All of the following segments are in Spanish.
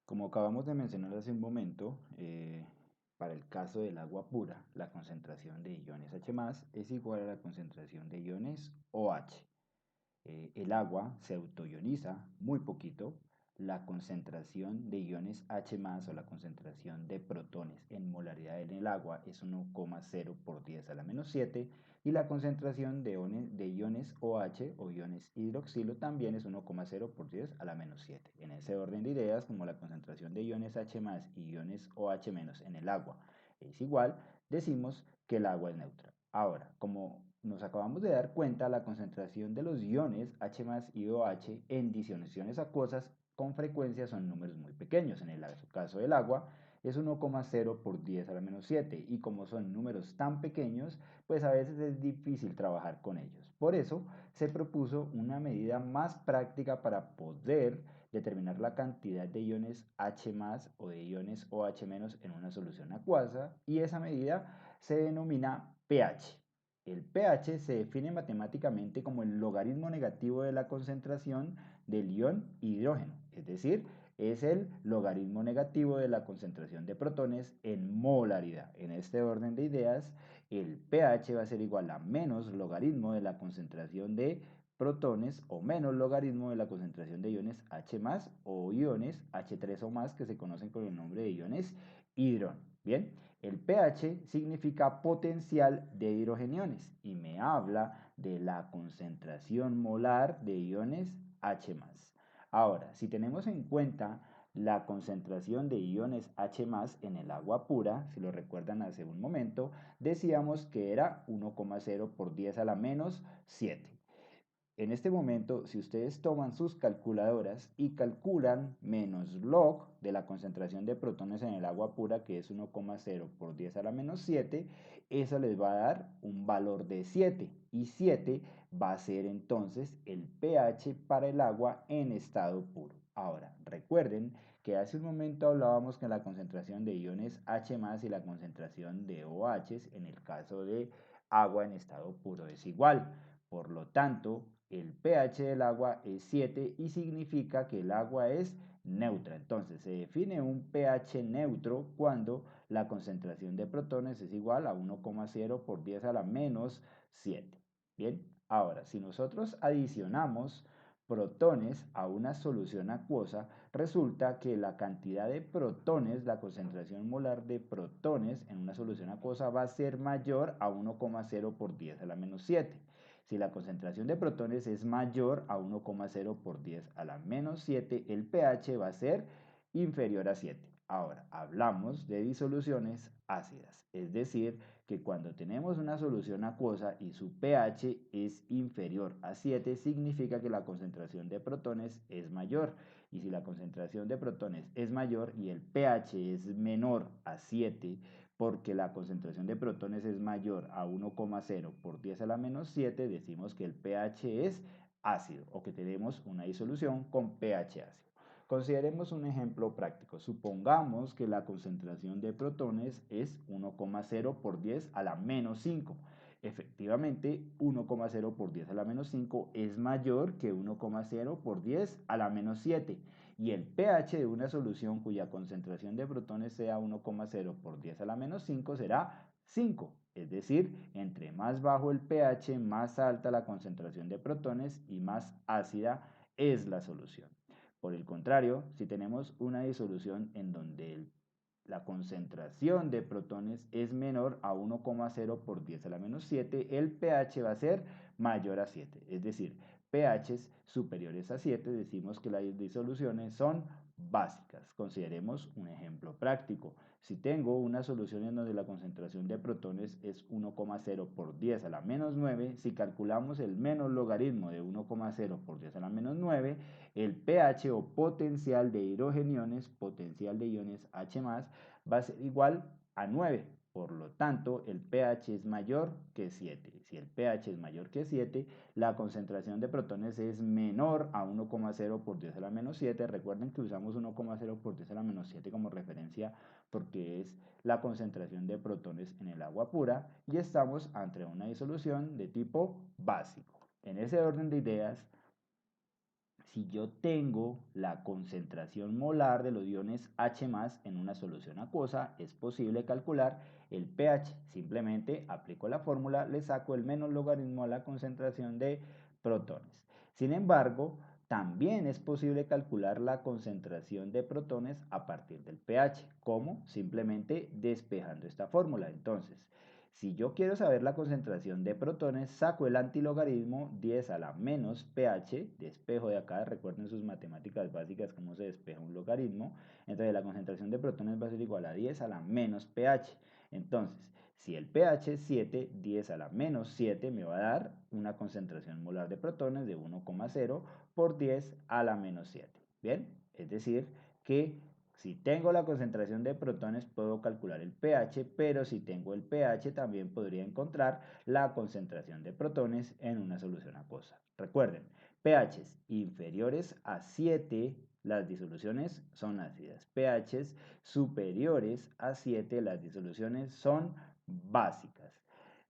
Como acabamos de mencionar hace un momento, para el caso del agua pura, la concentración de iones H+ es igual a la concentración de iones OH. El agua se autoioniza muy poquito. La concentración de iones H+ o la concentración de protones en molaridad en el agua es 1,0 por 10 a la menos 7 y la concentración de iones OH o iones hidroxilo también es 1,0 por 10 a la menos 7. En ese orden de ideas, como la concentración de iones H+ y iones OH- en el agua es igual, decimos que el agua es neutra. Ahora, como nos acabamos de dar cuenta, la concentración de los iones H+ y OH en disoluciones acuosas con frecuencia son números muy pequeños. En el caso del agua es 1,0 por 10 a la menos 7 y como son números tan pequeños, pues a veces es difícil trabajar con ellos. Por eso se propuso una medida más práctica para poder determinar la cantidad de iones H+ o de iones OH- en una solución acuosa y esa medida se denomina pH. El pH se define matemáticamente como el logaritmo negativo de la concentración del ion hidrógeno, es decir, es el logaritmo negativo de la concentración de protones en molaridad. En este orden de ideas, el pH va a ser igual a menos logaritmo de la concentración de protones o menos logaritmo de la concentración de iones H+ o iones H3 o más que se conocen con el nombre de iones hidrógeno. Bien, el pH significa potencial de hidrogeniones y me habla de la concentración molar de iones H+. Ahora, si tenemos en cuenta la concentración de iones H+ en el agua pura, si lo recuerdan hace un momento, decíamos que era 1,0 por 10 a la menos 7. En este momento, si ustedes toman sus calculadoras y calculan menos log de la concentración de protones en el agua pura, que es 1,0 por 10 a la menos 7, eso les va a dar un valor de 7. Y 7 va a ser entonces el pH para el agua en estado puro. Ahora, recuerden que hace un momento hablábamos que la concentración de iones H+ y la concentración de OH en el caso de agua en estado puro es igual. Por lo tanto, el pH del agua es 7 y significa que el agua es neutra. Entonces, se define un pH neutro cuando la concentración de protones es igual a 1,0 por 10 a la menos 7. Bien, ahora, si nosotros adicionamos protones a una solución acuosa, resulta que la cantidad de protones, la concentración molar de protones en una solución acuosa va a ser mayor a 1,0 por 10 a la menos 7. Si la concentración de protones es mayor a 1,0 por 10 a la menos 7, el pH va a ser inferior a 7. Ahora, hablamos de disoluciones ácidas, es decir, que cuando tenemos una solución acuosa y su pH es inferior a 7, significa que la concentración de protones es mayor. Y si la concentración de protones es mayor y el pH es menor a 7, porque la concentración de protones es mayor a 1,0 por 10 a la menos 7, decimos que el pH es ácido o que tenemos una disolución con pH ácido. Consideremos un ejemplo práctico. Supongamos que la concentración de protones es 1,0 por 10 a la menos 5. Efectivamente, 1,0 por 10 a la menos 5 es mayor que 1,0 por 10 a la menos 7 y el pH de una solución cuya concentración de protones sea 1,0 por 10 a la menos 5 será 5. Es decir, entre más bajo el pH, más alta la concentración de protones y más ácida es la solución. Por el contrario, si tenemos una disolución en donde la concentración de protones es menor a 1,0 por 10 a la menos 7, el pH va a ser mayor a 7. Es decir, pHs superiores a 7 decimos que las disoluciones son básicas. Consideremos un ejemplo práctico. Si tengo una solución en donde la concentración de protones es 1,0 por 10 a la menos 9, si calculamos el menos logaritmo de 1,0 por 10 a la menos 9, el pH o potencial de hidrogeniones, potencial de iones H+, va a ser igual a 9. Por lo tanto, el pH es mayor que 7. Si el pH es mayor que 7, la concentración de protones es menor a 1,0 por 10 a la menos 7. Recuerden que usamos 1,0 por 10 a la menos 7 como referencia porque es la concentración de protones en el agua pura y estamos ante una disolución de tipo básico. En ese orden de ideas, si yo tengo la concentración molar de los iones H+ en una solución acuosa, es posible calcular el pH. Simplemente aplico la fórmula, le saco el menos logaritmo a la concentración de protones. Sin embargo, también es posible calcular la concentración de protones a partir del pH. ¿Cómo? Simplemente despejando esta fórmula. Entonces, si yo quiero saber la concentración de protones, saco el antilogaritmo 10 a la menos pH, despejo de acá, recuerden sus matemáticas básicas cómo se despeja un logaritmo, entonces la concentración de protones va a ser igual a 10 a la menos pH. Entonces, si el pH es 7, 10 a la menos 7 me va a dar una concentración molar de protones de 1,0 por 10 a la menos 7. ¿Bien? Es decir, que si tengo la concentración de protones puedo calcular el pH, pero si tengo el pH también podría encontrar la concentración de protones en una solución acuosa. Recuerden, pHs inferiores a 7 las disoluciones son ácidas. pHs superiores a 7 las disoluciones son básicas.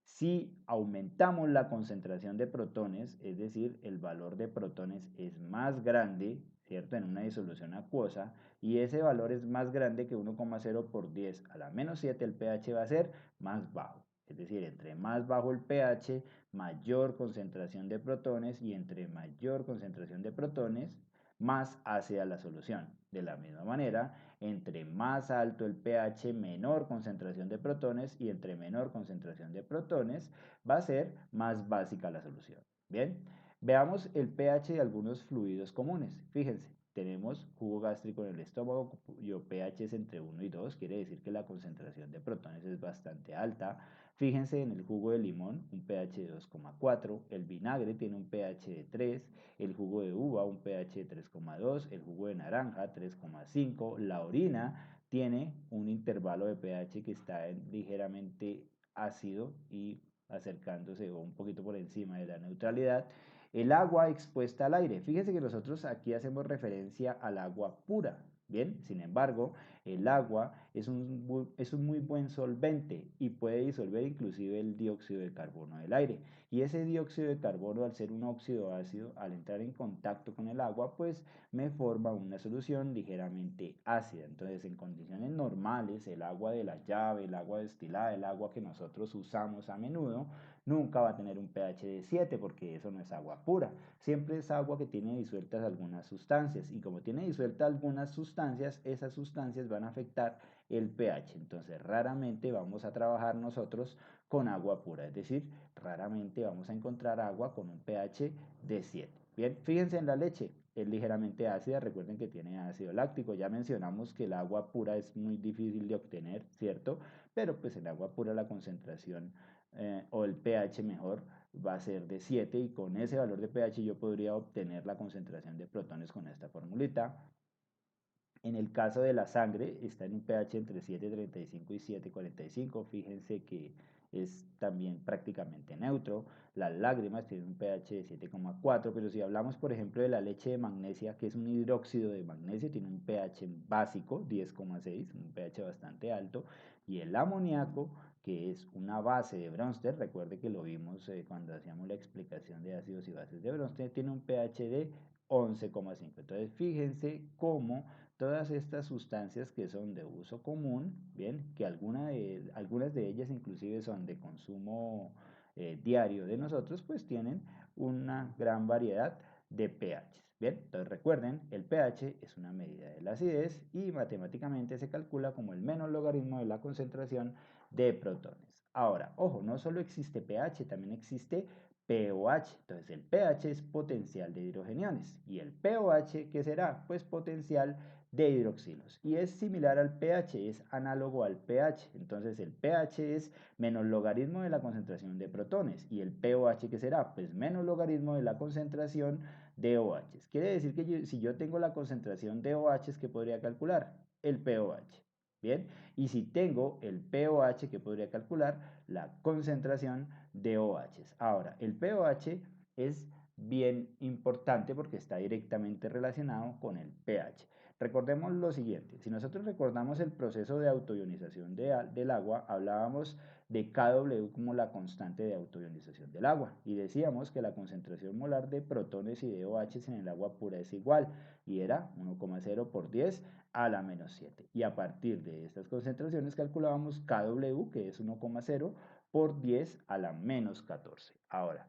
Si aumentamos la concentración de protones, es decir, el valor de protones es más grande, ¿cierto? En una disolución acuosa, y ese valor es más grande que 1,0 por 10 a la menos 7, el pH va a ser más bajo. Es decir, entre más bajo el pH, mayor concentración de protones, y entre mayor concentración de protones, más ácida la solución. De la misma manera, entre más alto el pH, menor concentración de protones, y entre menor concentración de protones va a ser más básica la solución. Bien, veamos el pH de algunos fluidos comunes. Fíjense, tenemos jugo gástrico en el estómago cuyo pH es entre 1 y 2, quiere decir que la concentración de protones es bastante alta. Fíjense en el jugo de limón, un pH de 2,4, el vinagre tiene un pH de 3, el jugo de uva un pH de 3,2, el jugo de naranja 3,5, la orina tiene un intervalo de pH que está ligeramente ácido y acercándose o un poquito por encima de la neutralidad. El agua expuesta al aire. Fíjense que nosotros aquí hacemos referencia al agua pura. Bien, sin embargo, el agua es un muy buen solvente y puede disolver inclusive el dióxido de carbono del aire. Y ese dióxido de carbono, al ser un óxido ácido, al entrar en contacto con el agua, pues me forma una solución ligeramente ácida. Entonces, en condiciones normales, el agua de la llave, el agua destilada, el agua que nosotros usamos a menudo, nunca va a tener un pH de 7 porque eso no es agua pura. Siempre es agua que tiene disueltas algunas sustancias, y como tiene disueltas algunas sustancias, esas sustancias van a afectar el pH. Entonces, raramente vamos a trabajar nosotros con agua pura, es decir, raramente vamos a encontrar agua con un pH de 7. Bien, fíjense en la leche, es ligeramente ácida, recuerden que tiene ácido láctico, ya mencionamos que el agua pura es muy difícil de obtener, ¿cierto? Pero pues el agua pura la concentración o el pH mejor va a ser de 7, y con ese valor de pH yo podría obtener la concentración de protones con esta formulita. En el caso de la sangre, está en un pH entre 7,35 y 7,45. Fíjense que es también prácticamente neutro. Las lágrimas tienen un pH de 7,4, pero si hablamos, por ejemplo, de la leche de magnesia, que es un hidróxido de magnesio, tiene un pH básico, 10,6, un pH bastante alto. Y el amoníaco, que es una base de Bronsted, recuerde que lo vimos cuando hacíamos la explicación de ácidos y bases de Bronsted, tiene un pH de 11,5. Entonces, fíjense cómo todas estas sustancias que son de uso común, bien, que algunas de ellas inclusive son de consumo diario de nosotros, pues tienen una gran variedad de pHs. Bien, entonces recuerden, el pH es una medida de la acidez y matemáticamente se calcula como el menos logaritmo de la concentración de protones. Ahora, ojo, no solo existe pH, también existe pOH. Entonces el pH es potencial de hidrogeniones y el pOH, ¿qué será? Pues potencial de hidroxilos. Y es similar al pH, es análogo al pH. Entonces el pH es menos logaritmo de la concentración de protones. ¿Y el pOH qué será? Pues menos logaritmo de la concentración de OH. Quiere decir que si yo tengo la concentración de OH, ¿qué podría calcular? El pOH. Bien, y si tengo el pOH, que podría calcular la concentración de OH. Ahora, el pOH es bien importante porque está directamente relacionado con el pH. Recordemos lo siguiente, si nosotros recordamos el proceso de autoionización del agua, hablábamos de Kw como la constante de autoionización del agua y decíamos que la concentración molar de protones y de OH en el agua pura es igual y era 1,0 por 10 a la menos 7. Y a partir de estas concentraciones calculábamos Kw, que es 1,0 por 10 a la menos 14. Ahora,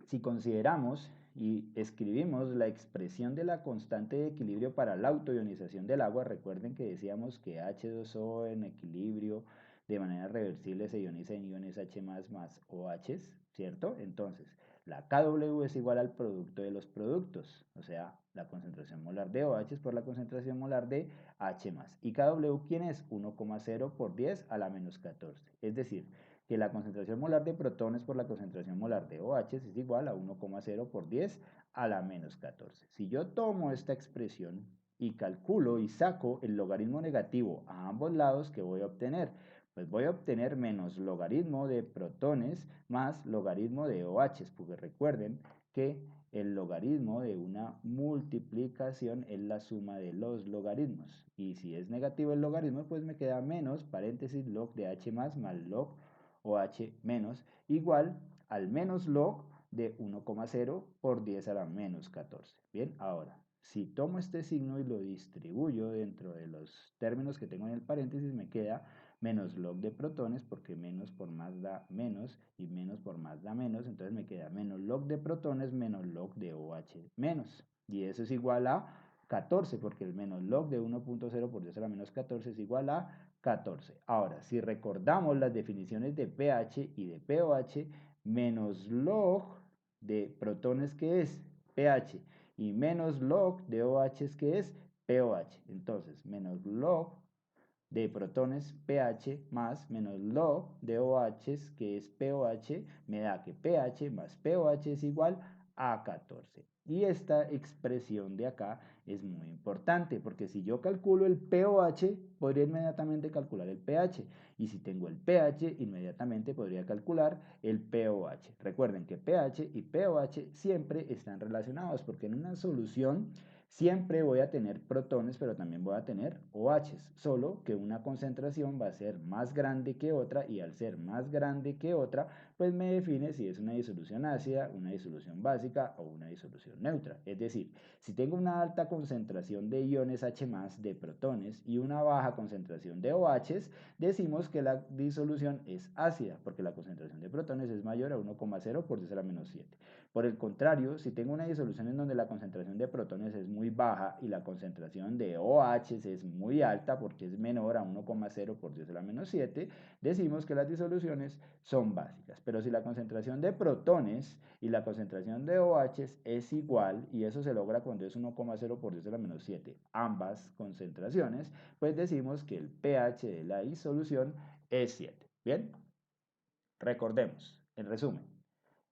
si consideramos y escribimos la expresión de la constante de equilibrio para la autoionización del agua, recuerden que decíamos que H2O en equilibrio de manera reversible se ioniza en iones H más OH, ¿cierto? Entonces, la Kw es igual al producto de los productos, o sea, la concentración molar de OH por la concentración molar de H más. ¿Y Kw quién es? 1,0 por 10 a la menos 14. Es decir, que la concentración molar de protones por la concentración molar de OH es igual a 1,0 por 10 a la menos 14. Si yo tomo esta expresión y calculo y saco el logaritmo negativo a ambos lados, ¿qué voy a obtener? Pues voy a obtener menos logaritmo de protones más logaritmo de OH, porque recuerden que el logaritmo de una multiplicación es la suma de los logaritmos. Y si es negativo el logaritmo, pues me queda menos paréntesis log de H más log OH menos igual al menos log de 1,0 por 10 a la menos 14. Bien, ahora, si tomo este signo y lo distribuyo dentro de los términos que tengo en el paréntesis, me queda menos log de protones, porque menos por más da menos y menos por más da menos, entonces me queda menos log de protones menos log de OH menos. Y eso es igual a 14, porque el menos log de 1,0 por 10 a la menos 14 es igual a 14. Ahora, si recordamos las definiciones de pH y de pOH, menos log de protones que es pH y menos log de OH que es pOH. Entonces, menos log de protones pH más menos log de OH que es pOH me da que pH más pOH es igual a 14. Y esta expresión de acá es muy importante porque si yo calculo el pOH, podría inmediatamente calcular el pH. Y si tengo el pH, inmediatamente podría calcular el pOH. Recuerden que pH y pOH siempre están relacionados porque en una solución siempre voy a tener protones, pero también voy a tener OHs, solo que una concentración va a ser más grande que otra y al ser más grande que otra, pues me define si es una disolución ácida, una disolución básica o una disolución neutra. Es decir, si tengo una alta concentración de iones H+, de protones y una baja concentración de OHs, decimos que la disolución es ácida, porque la concentración de protones es mayor a 1,0 por 10 a la menos 7. Por el contrario, si tengo una disolución en donde la concentración de protones es muy baja y la concentración de OH es muy alta porque es menor a 1,0 por 10 a la menos 7, decimos que las disoluciones son básicas. Pero si la concentración de protones y la concentración de OH es igual, y eso se logra cuando es 1,0 por 10 a la menos 7, ambas concentraciones, pues decimos que el pH de la disolución es 7. Bien, recordemos, en resumen,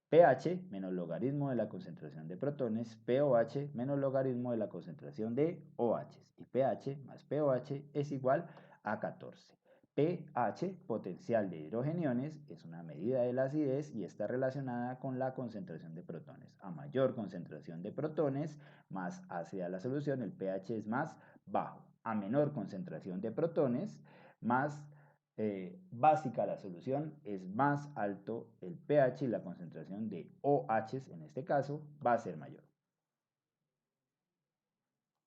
pH menos logaritmo de la concentración de protones, pOH menos logaritmo de la concentración de OH. Y pH más pOH es igual a 14. pH, potencial de hidrogeniones, es una medida de la acidez y está relacionada con la concentración de protones. A mayor concentración de protones, más ácida la solución, el pH es más bajo. A menor concentración de protones, más básica la solución, es más alto el pH y la concentración de OH en este caso va a ser mayor.